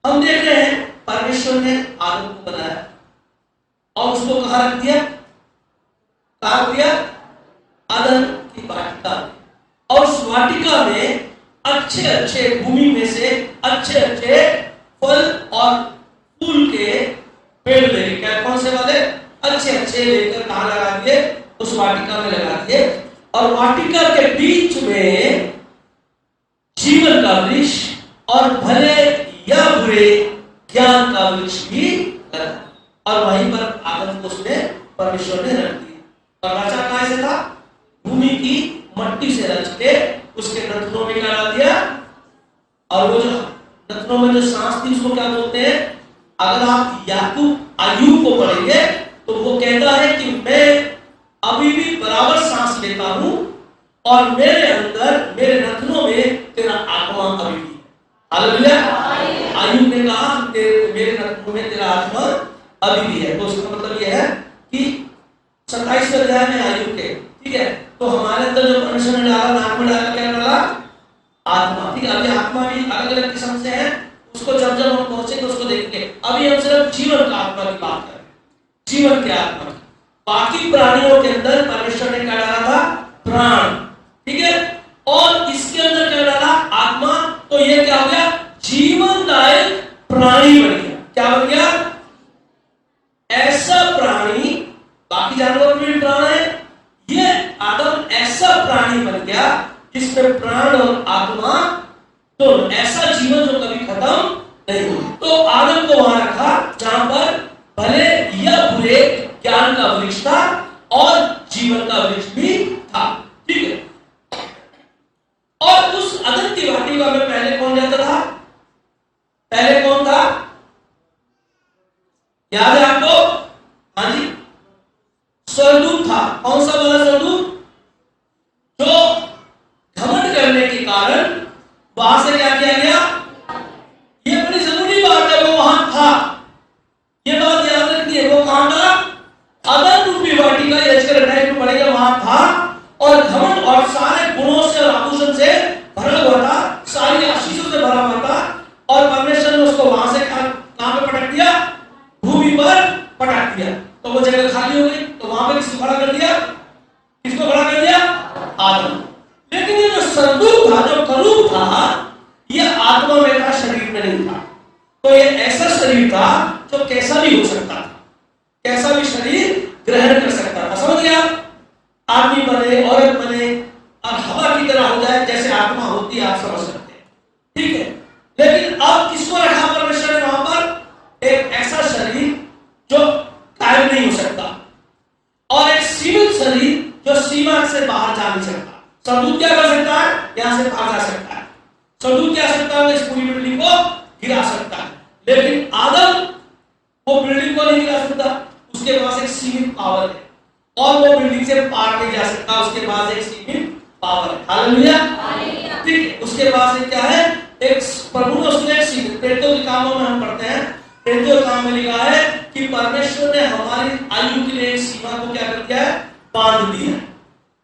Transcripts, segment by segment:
हम देख रहे हैं परमेश्वर ने आदम को बनाया और उसको कहाँ रख दिया? कहाँ रख दिया? अदन की वाटिका में। और उस वाटिका में अच्छे अच्छे भूमि में से अच्छे अच्छे फल और फूल के पेड़ लेके, क्या कौन से वाले? अच्छे अच्छे लेकर कहाँ लगा दिए? उस वाटिका में लगा दिए। और वाटिका के बीच में जीवन का वृक्ष और भले या बुरे ज्ञान का वृक्ष भी लगा, और वहीं पर आदम को उसने परमेश्वर ने रख दिया। और रचा कहाँ से था? भूमि की मट्टी से रच के उसके नथनों में क्या डाल दिया? और वो जो नथनों में जो सांस थी उसको क्या बोलते हैं? अगर आप याकूब अय्यूब को पढ़ेंगे तो वो कहता है कि मैं अभी भी बराबर सांस लेता हूं और मेरे अंदर, मेरे नथनों में तेरा आत्मा अभी भी। हालेलुया। अय्यूब ने कहा मेरे नथनों में तेरा आत्मा अभी भी है। तो उसका मतलब यह है कि 27वें अध्याय में अय्यूब के, ठीक है, तो हमारे अंदर जो परमेश्वर ने डाला, नाक में डाला, क्या डाला? आत्मा। ठीक है, अभी आत्मा भी अलग अलग किस्म से है, उसको जब जब हम पहुंचेंगे उसको देखेंगे। अभी हम सिर्फ जीवन का आत्मा की बात कर रहे हैं, जीवन के आत्मा। बाकी प्राणियों के अंदर परमेश्वर ने क्या डाला था? प्राण। ठीक है, और इसके अंदर क्या डाला? आत्मा। तो ये क्या हो गया? जीवनदायक प्राणी बन गया। क्या बन गया? ऐसा प्राणी, बाकी जानवर में भी प्राण है, ये आदम ऐसा प्राणी बन गया जिसमें प्राण और आत्मा दोनों, ऐसा जीवन जो कभी खत्म नहीं हो। तो आदम को वहां रखा जहां पर भले या बुरे ज्ञान का वृक्ष था और जीवन का वृक्ष भी था। ठीक है, और उस अदन की वाटिका में पहले कौन रहता था? पहले कौन था? याद है आपको? हाँ जी, स्वर्गदूत था। कौन सा वाला स्वर्गदूत? जो घमंड करने के कारण वहां से क्या किया गया? ये बड़ी जरूरी बात है, वो वहां था, ये बात याद रखनी है। वो कहां था? अदन रूपी वाटिका, यजकर अध्याय में पढ़ेगा, वहां था। और घमंड और सारे गुणों से और आभूषण से भरा हुआ था, सारी आशीषों से भरा हुआ था। और परमेश्वर ने उसको वहां से कहां पे पटक दिया? भूमि पर पटक दिया। तो वो जगह खाली हो गई। तो वहां पे किसको खड़ा कर दिया? किसको खड़ा कर दिया? आदम। लेकिन ये जो स्वर्गदूत था, जो करूब था, ये आत्मा में था, शरीर में नहीं था। तो ये ऐसा शरीर था जो कैसा भी हो सकता था, कैसा भी शरीर ग्रहण कर सकता था। समझ गया? आदमी बने, औरत बने और हवा की तरह हो जाए, जैसे आत्मा होती है, आप समझ सकते हैं। ठीक है, लेकिन अब किसको रखा परमेश्वर ने वहां पर? एक ऐसा शरीर जो कायम नहीं हो सकता, और एक सीमित शरीर जो सीमा से बाहर जा नहीं सकता। स्वर्गदूत क्या कर सकता है? यहां से बाहर जा सकता है। स्वर्गदूत क्या सकता है? इस पूरी बिल्डिंग को गिरा सकता है। लेकिन आदम वो बिल्डिंग को नहीं गिरा सकता, उसके पास एक सीमित पावर है, और वो बिल्डिंग से पार नहीं जा सकता, उसके पास एक सीमित पावर है। हालेलुया। ठीक है, उसके पास एक क्या है? एक प्रभु ने उसने एक सीमित, प्रेरितों के कामों में हम पढ़ते हैं, प्रेरितों के काम में लिखा है कि परमेश्वर ने हमारी आयु के लिए एक सीमा को क्या कर दिया है? बांध दिया है।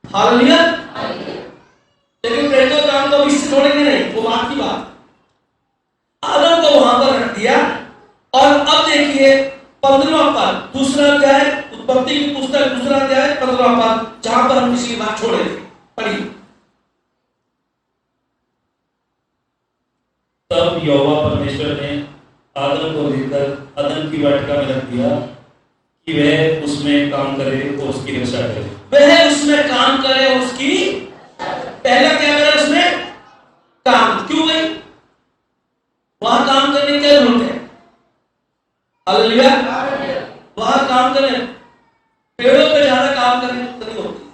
हालेलुया। लेकिन प्रेरितों का काम तो इससे छोड़ेंगे नहीं, वो बात की बात। आदम को वहां पर रख दिया। और अब देखिए 15वां पद, दूसरा अध्याय, उत्पत्ति की पुस्तक दूसरा अध्याय 15वां पद, जहां पर हम पिछली बात छोड़े थे। पढ़िए। तब यहोवा परमेश्वर ने आदम को लेकर अदन की वाटिका में रख दिया कि वह उसमें काम करे और उसकी रक्षा करे। वह उसमें काम करे, उसकी पहला क्या करे? उसमें काम। क्यों भाई? वहां काम करने की क्या जरूरत है? हालेलुया। वहां काम करें, पेड़ों पे ज्यादा काम करने की नहीं होती,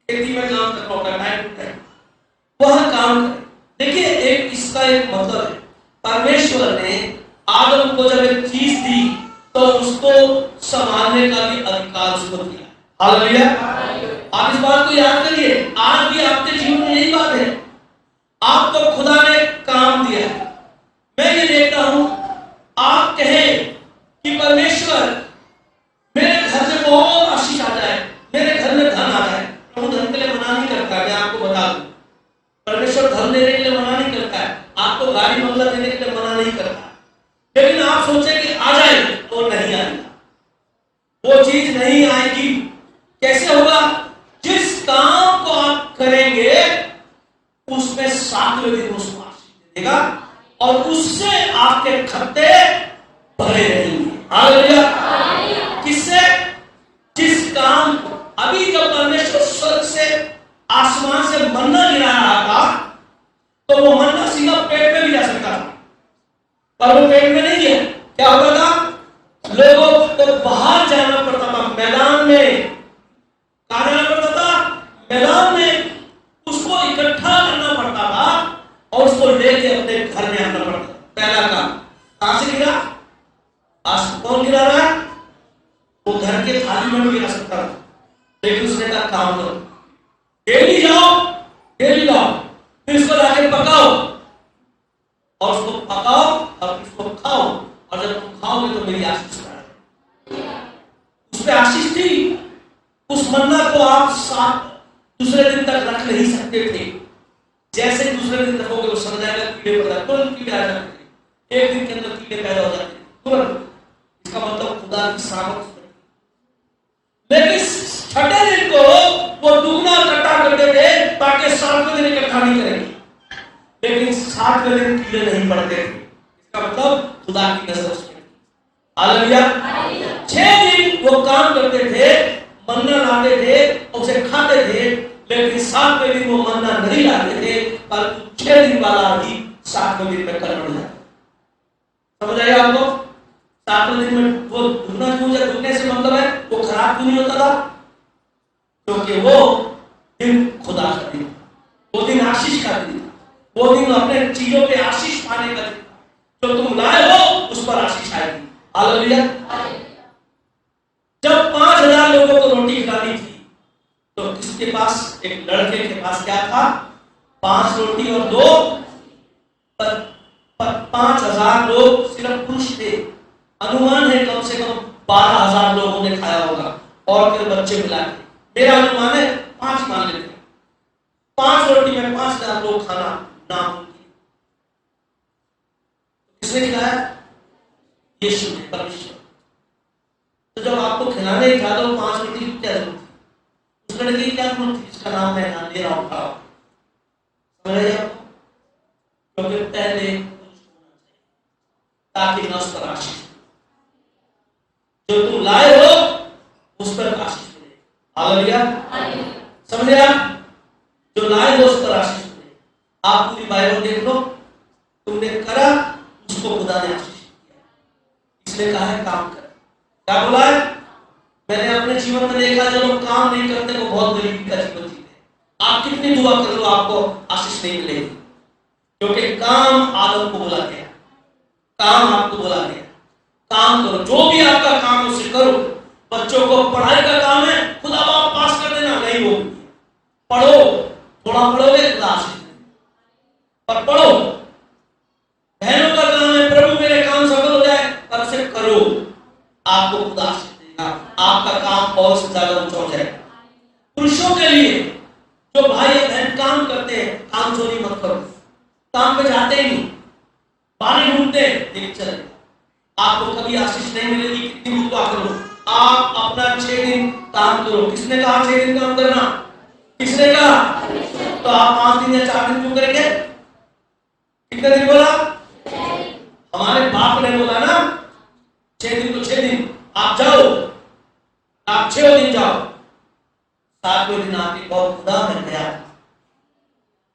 खेती में काम करना होता है, टाइम टू टाइम वहां काम करें। देखिए, एक इसका एक मतलब है, परमेश्वर ने आदम को जब एक चीज दी तो उसको संभालने का भी अधिकार उसको दिया। हालेलुया। आप इस बात को याद करिए, आज भी आपके जीवन में यही बात है। आपको खुदा ने काम दिया है। मैं ये देखता हूं, आप कहें कि परमेश्वर मेरे घर में बहुत आशीष आ जाए, मेरे घर में धन आ जाए। प्रभु धन के लिए मना नहीं करता, मैं आपको बता दूं। परमेश्वर धन देने के लिए मना नहीं करता है, आपको गाड़ी बंगला देने के लिए मना नहीं करता। देगा और उससे आपके खत्ते भरे रहेंगे। हालेलुया। किससे? जिस काम अभी जब परमेश्वर स्वर्ग से आसमान से मन्ना गिरा रहा था तो वो मन्ना सीधा पेट में भी जा सकता था, पर वो पेट में नहीं गया। क्या होता था? लोगों को बाहर जाना पड़ता था, मैदान में। कहां जाना पड़ता था? मैदान में। उसको इकट्ठा करना पड़ता था और उसको लेके अपने घर में आना पड़ता था। पहला काम कहां से गिरा? आज कौन गिरा रहा है? वो घर के थाली में भी गिरा सकता था, लेकिन उसने कहा काम करो, डेली जाओ, डेली लाओ, फिर इसको लाके पकाओ और उसको पकाओ और इसको खाओ, और जब तुम खाओगे तो मेरी आशीष पाओगे। उस पे आशीष थी। उस मन्ना को आप साथ दूसरे दिन तक रख नहीं सकते थे। जैसे दूसरे दिन रखोगे वो सड़ जाएगा, कीड़े पड़ जाएंगे, तुरंत कीड़े आ जाते थे। एक दिन के अंदर कीड़े पैदा हो जाते थे तुरंत। इसका मतलब खुदा की सामर्थ। लेकिन छठे दिन को वो दुगना इकट्ठा करते थे ताकि सातवें दिन इकट्ठा नहीं करेंगे, लेकिन सातवें दिन कीड़े नहीं पड़ते थे। इसका मतलब खुदा की नजर उस पर थी। हालेलुया। 6 दिन वो काम करते थे, मन्ना लाते थे, उसे खाते थे, लेकिन 7वें दिन वो मन्ना नहीं लाते थे, पर 6 दिन वाला ही 7वें दिन में कल बढ़ जाता। समझ आया आपको? 7वें दिन में वो दुगना क्यों? दुगने से मतलब है वो खराब क्यों नहीं होता था? क्योंकि वो दिन खुदा का दिन था, वो दिन आशीष का दिन था, वो दिन अपने चीजों पे आशीष पाने का दिन था। जो तुम लाए हो उस पर आशीष आएगी। हालेलुया। जब 5000 लोगों को रोटी खिलानी थी तो किसके पास? एक लड़के के पास क्या था? 5 रोटी और 2 पर 5000 लोग सिर्फ पुरुष थे। अनुमान है कम से कम 12000 लोगों ने खाया होगा, और फिर बच्चे मिला के मेरा अनुमान है 5 मान लेते हैं। 5 रोटी में 5000 लोग खाना नामुमकिन। किसने खिलाया? यीशु ने, परमेश्वर। तो जब आपको खिलाने ही था तो 5 रोटी की क्या जरूरत थी? उस लड़के की क्या जरूरत थी जिसका नाम मैं नाम ले रहा हूं? समझ रहे आपको? क्योंकि पहले कुछ होना चाहिए ताकि न उस पर आशीष, जो तुम लाए हो उस पर आशीष मिले। हालेलुया। समझे आप? जो लाए हो उस पर आशीष मिले। आप पूरी बाइबल देख लो, तुमने करा उसको खुदा ने आशीष दिया। इसलिए कहा है काम कर। क्या बोला है? मैंने अपने जीवन में देखा जो लोग काम नहीं करते वो बहुत गरीबी का जीवन जीते हैं। आप कितनी दुआ कर लो आपको आशीष नहीं मिलेगी, क्योंकि काम आदम को बोला गया, काम आपको बोला गया। काम करो, जो भी आपका काम उसे करो। बच्चों को पढ़ाई का काम है, खुदा बाप पास कर देना नहीं, हो पढ़ो, थोड़ा पढ़ोगे खुदा आशीष देगा, पर पढ़ो। बहनों का काम है, प्रभु मेरे काम सफल हो जाए, पर उसे करो, आपको खुदा आशीष देगा, आपका काम और से ज्यादा ऊंचा हो जाएगा। पुरुषों के लिए जो भाई बहन काम करते हैं, काम चोरी मत करो। काम पे जाते ही नहीं, पानी ढूंढते देख चले, आपको कभी आशीष नहीं मिलेगी। कितनी भी दुआ करो, आप अपना 6 दिन काम करो। किसने कहा 6 दिन काम करना? किसने कहा? तो आप 5 दिन या 4 दिन क्यों करेंगे? कितने दिन बोला? हमारे बाप ने बोला ना 6 दिन तो 6 दिन आप जाओ, आप 6 दिन जाओ। 7वें दिन आके बहुत खुदा में गया था,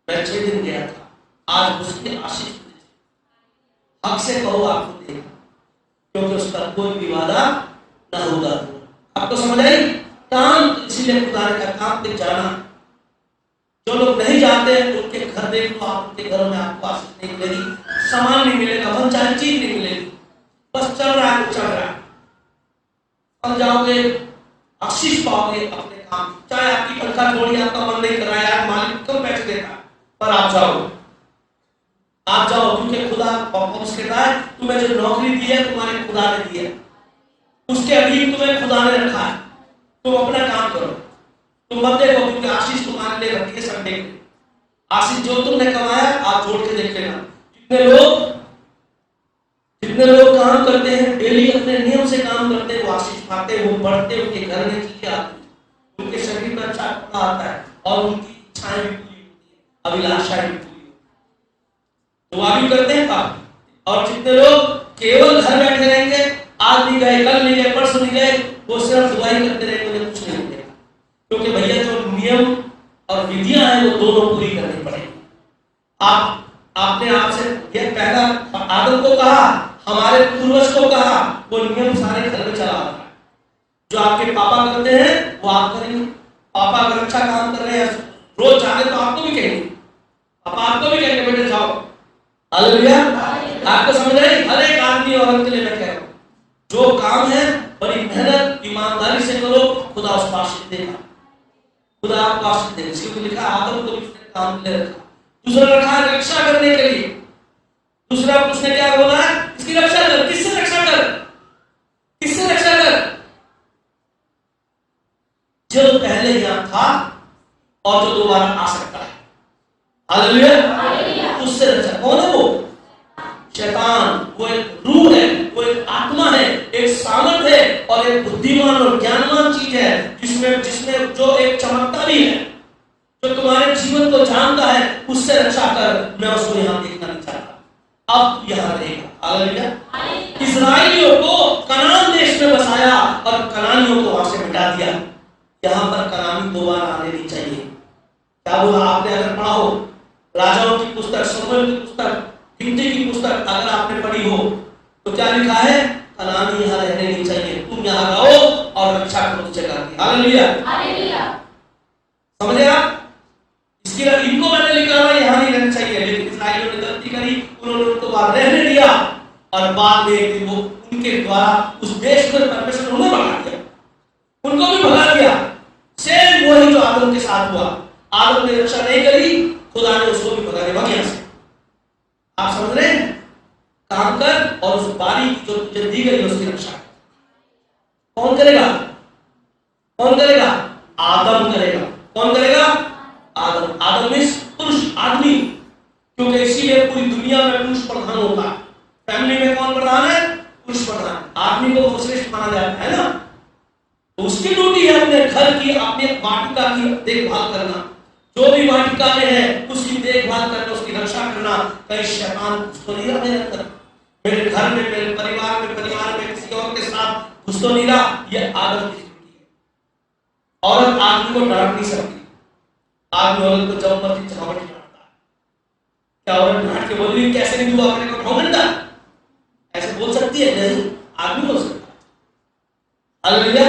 मैं 6 दिन गया था, आज उसकी आशीष हक से कहो आपको देगा, क्योंकि उसका कोई भी वादा न होगा। आपको समझ आई? काम, इसीलिए खुदा ने कहा काम पे जाना। जो लोग नहीं जाते उनके घर देख लो, आप उनके घरों में आपको आशीष नहीं मिलेगी, सामान नहीं मिलेगा, मन चाहे चीज नहीं मिलेगी, बस चल रहा है तो चल रहा है। अब जाओगे आशीष पाओगे अपने काम। चाहे आपकी तनख्वाह थोड़ी, आपका मन नहीं कर रहा है, यार मालिक कम पैसे देता, पर आप जाओ, आप जाओ, क्योंकि खुदा वापस कहता है तुम्हें जो नौकरी दी है तुम्हारे खुदा ने दी है, उसके अधीन तुम्हें खुदा ने रखा है, तुम अपना काम करो, तुम मत देखो, क्योंकि आशीष तुम्हारे लिए रखी है संडे के। आशीष जो तुमने कमाया आप जोड़ के देख लेना। जितने लोग काम करते हैं, डेली अपने नियम से काम करते हैं, वो आशीष पाते हैं, वो बढ़ते, उनके घर में चीजें आती है, उनके शरीर में अच्छा आता है और उनकी इच्छाएं भी पूरी होती है, अभिलाषाएं भी पूरी होती है। दुआ भी करते हैं पाप। और जितने लोग केवल घर बैठे रहेंगे, आज नहीं गए, कल नहीं गए, परसों नहीं गए, वो सिर्फ दुआ ही करते रहेंगे, उन्हें कुछ नहीं मिलेगा। क्योंकि भैया जो नियम और विधियां हैं वो दोनों पूरी करनी पड़ेगी। आपने आपसे ये पहला आदम को कहा, हमारे पूर्वज को कहा, वो नियम सारे घर में चला रहा है। जो आपके पापा करते हैं वो आप करेंगे। पापा अगर अच्छा काम कर रहे हैं, रोज जाने तो आपको भी कहेंगे, पापा आपको भी कहेंगे बेटे जाओ। हालेलुया। आपको समझ रहे? हर एक आदमी औरत के लिए मैं कह रहा हूं, जो काम है बड़ी मेहनत ईमानदारी से करो, खुदा उसको आशीष देगा, खुदा आपको आशीष देगा। इसलिए लिखा आदम को उसने काम के लिए रखा। दूसरा रखा है रक्षा करने के लिए। दूसरा उसने क्या बोला है? इसकी रक्षा कर। किससे रक्षा कर? किससे रक्षा कर? जो पहले यहां था और जो दोबारा आ सकता है। हालेलुया। उससे रक्षा। कौन है वो? शैतान। वो एक रूह है, वो एक आत्मा है, एक सामर्थ है और एक बुद्धिमान और ज्ञानवान चीज है, जिसमें जो एक चमकता भी है, जो तुम्हारे जीवन को जानता है, उससे रक्षा कर। मैं उसको यहां देखना नहीं चाहता, अब यहां रहेगा। हालेलुया। इस्राएलियों को कनान देश में बसाया और कनानियों को वहां से मिटा दिया। यहां पर कनानी दोबारा आने नहीं चाहिए। क्या बोला आपने? अगर पढ़ा हो राजाओं की पुस्तक, शमूएल की पुस्तक, गिनती की पुस्तक अगर आपने पढ़ी हो तो क्या लिखा है? कनानी यहां रहने नहीं चाहिए, तुम यहां रहो और रक्षा करो उस जगह की। हालेलुया। समझे आप? इसकी इनको मैंने लिखा है यहां नहीं रहना चाहिए, लेकिन इस्राएलियों ने गलती करी, उन्होंने उनको वहां रहने दिया और बाद में एक दिन वो उनके द्वारा उस देश में परमेश्वर उन्हें भगा दिया, उनको भी भगा दिया। सेम वही जो आदम के साथ हुआ। आदम ने रक्षा नहीं करी, खुदा ने उसको भी भगा दिया वहां से। आप समझ रहे हैं? काम कर और उस बारी जो तुझे दी गई उसकी रक्षा कौन करेगा? कौन करेगा? आदम करेगा। कौन करेगा? आदम। आदम मींस पुरुष, आदमी, क्योंकि इसीलिए पूरी दुनिया में पुरुष प्रधान होता है। फैमिली में कौन प्रधान है? पुरुष प्रधान। आदमी को श्रेष्ठ माना जाता है ना, तो उसकी ड्यूटी है अपने घर की, अपने वाटिका की देखभाल करना। जो भी वाटिका में है उसकी देखभाल करना, उसकी रक्षा करना। कहीं शैतान घुस तो नहीं रहा मेरे अंदर, मेरे घर में, मेरे परिवार में किसी और के साथ घुस तो नहीं रहा। यह आदम की ड्यूटी है। औरत आदमी को डांट नहीं सकती। आदमी औरत को जब मर्जी चलावट डांटता है। क्या औरत डांट के बोल रही कैसे नहीं तू अपने को घमंडा, ऐसे बोल सकती है? नहीं, आदमी बोल सकता है। हालेलुया।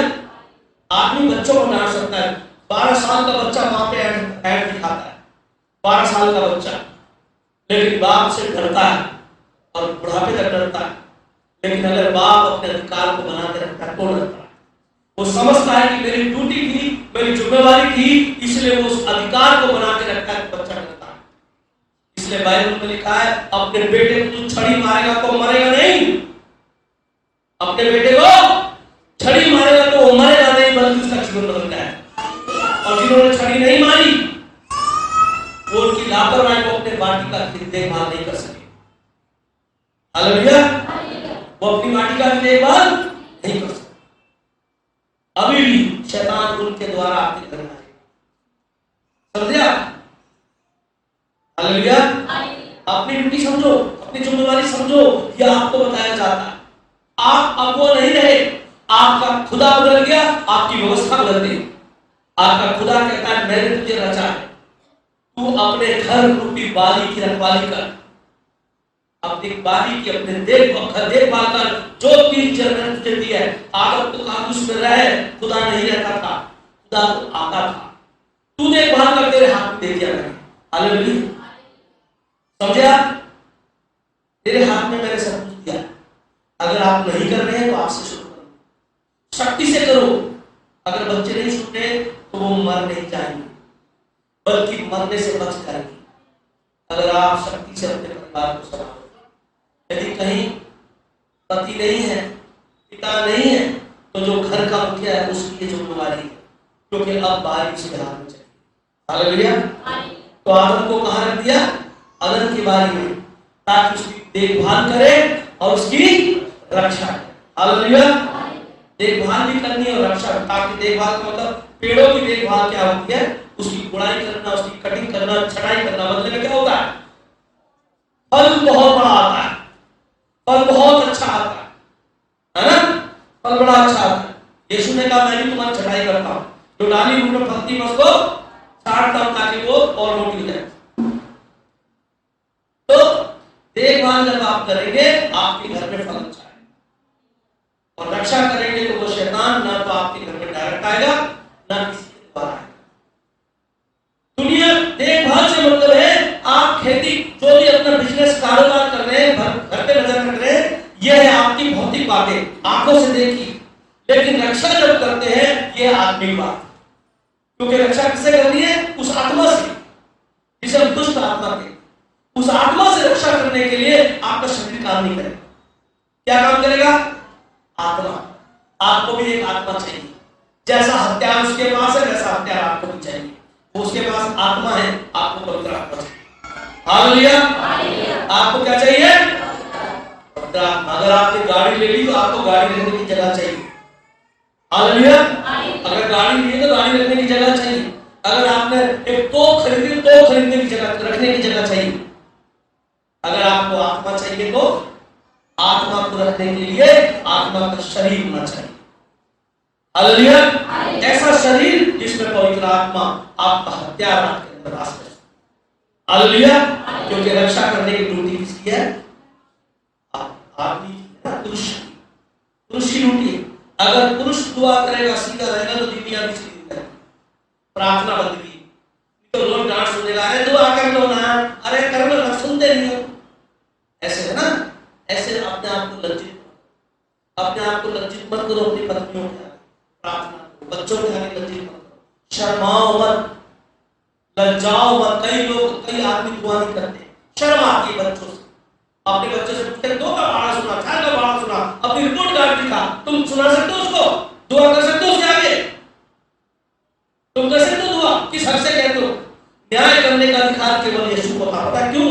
आदमी बच्चों को डांट सकता है। 12 साल का बच्चा मां पे ऐड दिखाता है, 12 साल का बच्चा, लेकिन बाप से डरता है और बुढ़ापे तक डरता है। लेकिन अगर बाप अपने अधिकार को बना के रखता है तो डरता है। वो समझता है कि मेरी ड्यूटी थी, मेरी जिम्मेवारी थी, इसलिए वो उस अधिकार को बना के रखता है, बच्चा डरता है। इसलिए बाइबल में लिखा है अपने बेटे को तू छड़ी मारेगा तो मरेगा नहीं, अपने बेटे को छड़ी मारेगा तो वो मरेगा नहीं, बल्कि उसका जीवन बदल जाएगा। और जिन्होंने छड़ी नहीं मारी वो उनकी लापरवाही को अपने वाटिका की देखभाल नहीं कर सके। हालेलुया। वो अपनी वाटिका की देखभाल नहीं कर सके। अभी भी शैतान उनके द्वारा आपके घर में आएगा। समझे आप? हालेलुया। अपनी ड्यूटी समझो, अपनी जिम्मेवारी समझो, यह आपको बताया जाता है। आप अब वो नहीं रहे, आपका खुदा बदल गया, आपकी व्यवस्था बदल गई। आपका खुदा कहता है मैंने तुझे रचा है, तू अपने घर रूपी बाली की रखवाली कर, अपनी बाली की अपने देखभाल कर। जो चीज मैंने तुझे दी है, आदम तो कहा उसमें रहे, खुदा नहीं रहता था, खुदा तो आता था, तू देखभाल कर, तेरे हाथ में दे दिया मैंने। हालेलुया। समझे आप? तेरे हाथ में मैंने सब कुछ दिया। अगर आप नहीं कर रहे हैं तो आपसे शुरू करो, शक्ति से करो। अगर बच्चे नहीं सुनते तो वो मर नहीं जाएंगे, बल्कि मरने से बच जाएंगे अगर आप शक्ति से अपने परिवार को संभालो। यदि कहीं पति नहीं है, पिता नहीं है, तो जो घर का मुखिया है उसकी जिम्मेवारी है, क्योंकि अब बारी उसके हाथ में चाहिए। हालेलुया। तो आदम को कहां रख दिया? अदन की बारी में, ताकि उसकी देखभाल करे और उसकी रक्षा करे। हालेलुया। देखभाल भी करनी और रक्षा, ताकि देखभाल का मतलब पेड़ों की देखभाल क्या होती है? उसकी गुड़ाई करना, उसकी कटिंग करना, छटाई करना, मतलब क्या होता है? फल बहुत बड़ा आता है, फल बहुत अच्छा आता है ना, फल बड़ा अच्छा आता है। यीशु ने कहा मैं भी तुम्हारी छटाई करता हूँ, जो डाली रूप में फलती मैं उसको छांटता हूँ ताकि वो और मोटी हो जाए। तो देखभाल जब आप करेंगे आपके घर में फल अच्छा है, और रक्षा करेंगे तो वो शैतान ना तो आपके घर में डायरेक्ट आएगा ना किसी के द्वारा आएगा। दुनिया देखभाल से मतलब है आप खेती जो भी अपना बिजनेस कारोबार कर रहे हैं, घर पे नजर रख रहे हैं, यह है आपकी भौतिक बातें आंखों से देखी। लेकिन रक्षा जब करते हैं ये आत्मिक बात, क्योंकि रक्षा किससे करनी है? उस आत्मा से जिसे हम दुष्ट आत्मा के, उस आत्मा से रक्षा करने के लिए आपका शरीर काम नहीं करेगा। क्या काम करेगा? आत्मा। आपको भी एक आत्मा चाहिए, जैसा हथियार उसके पास है वैसा हथियार आपको भी चाहिए। उसके पास आत्मा है, आपको पवित्र आत्मा चाहिए। हालेलुया। आपको क्या चाहिए? पवित्र आत्मा। अगर आपने गाड़ी ले ली तो आपको गाड़ी रखने की जगह चाहिए। हालेलुया। अगर गाड़ी ली तो गाड़ी रखने की जगह चाहिए। अगर आपने एक तोप खरीदी तो खरीदने की जगह, रखने की जगह चाहिए। अगर आपको आत्मा चाहिए तो आत्मा को रखने के लिए आत्मा का शरीर होना चाहिए। हालेलुया। ऐसा शरीर जिसमें पवित्र आत्मा आपका हथियार आपके अंदर वास करे। हालेलुया। क्योंकि रक्षा करने की ड्यूटी किसकी है? आदमी की है, पुरुष की ड्यूटी है। अगर पुरुष दुआ करेगा सीधा रहेगा तो दुनिया भी सीधी रहेगी। प्रार्थना बंदगी तो लोग डांट सुनेगा, अरे दुआ कर लो ना, अरे कर लो ना, सुनते नहीं हो। ऐसे है ना, ऐसे अपने आप को लज्जित मत करो। अपनी पत्नियों के आगे प्रार्थना करो, बच्चों के आगे लज्जित मत करो, शर्माओ मत, लज्जाओ मत। कई आदमी दुआ नहीं करते, शर्म आती है बच्चों से। अपने बच्चे से पूछते 2 का पढ़ा सुना, 4 का पढ़ा सुना, अपनी रिपोर्ट कार्ड दिखा। तुम सुना सकते हो उसको? दुआ कर सकते हो उसके आगे? तुम कर सकते हो दुआ? किस हक से कहते हो? न्याय करने का अधिकार केवल यीशु को था। पता क्यों?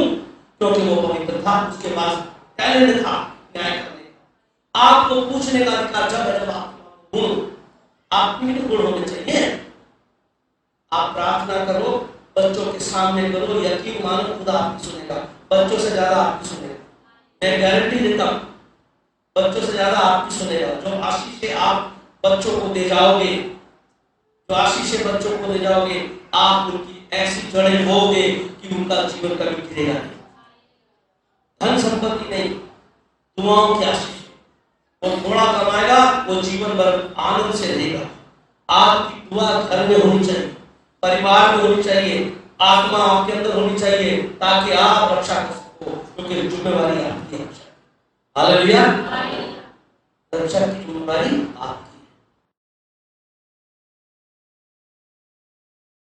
क्योंकि वो पवित्र था, उसके पास टैलेंट था न्याय करने का। आपको पूछने का अधिकार जब आपके गुण, आप में गुण होने चाहिए। आप प्रार्थना करो, बच्चों के सामने करो, यकीन मानो खुदा आपकी सुनेगा, बच्चों से ज्यादा आपकी सुनेगा। मैं गारंटी देता हूं, बच्चों से ज्यादा आपकी सुनेगा। जो आशीषें आप बच्चों को दे जाओगे, जो आशीषें बच्चों को दे जाओगे, आप उनकी ऐसी जड़ें बोओगे कि उनका जीवन कभी गिरेगा नहीं। धन संपत्ति नहीं, दुआओं की आशीष। वो थोड़ा कमाएगा, वो जीवन भर आनंद से रहेगा। आपकी दुआ घर में होनी चाहिए, परिवार में होनी चाहिए, आत्मा आपके अंदर होनी चाहिए, ताकि आप रक्षा कर सको, क्योंकि जिम्मेवारी आपकी है। हालेलुया। रक्षा की जिम्मेवारी आपकी।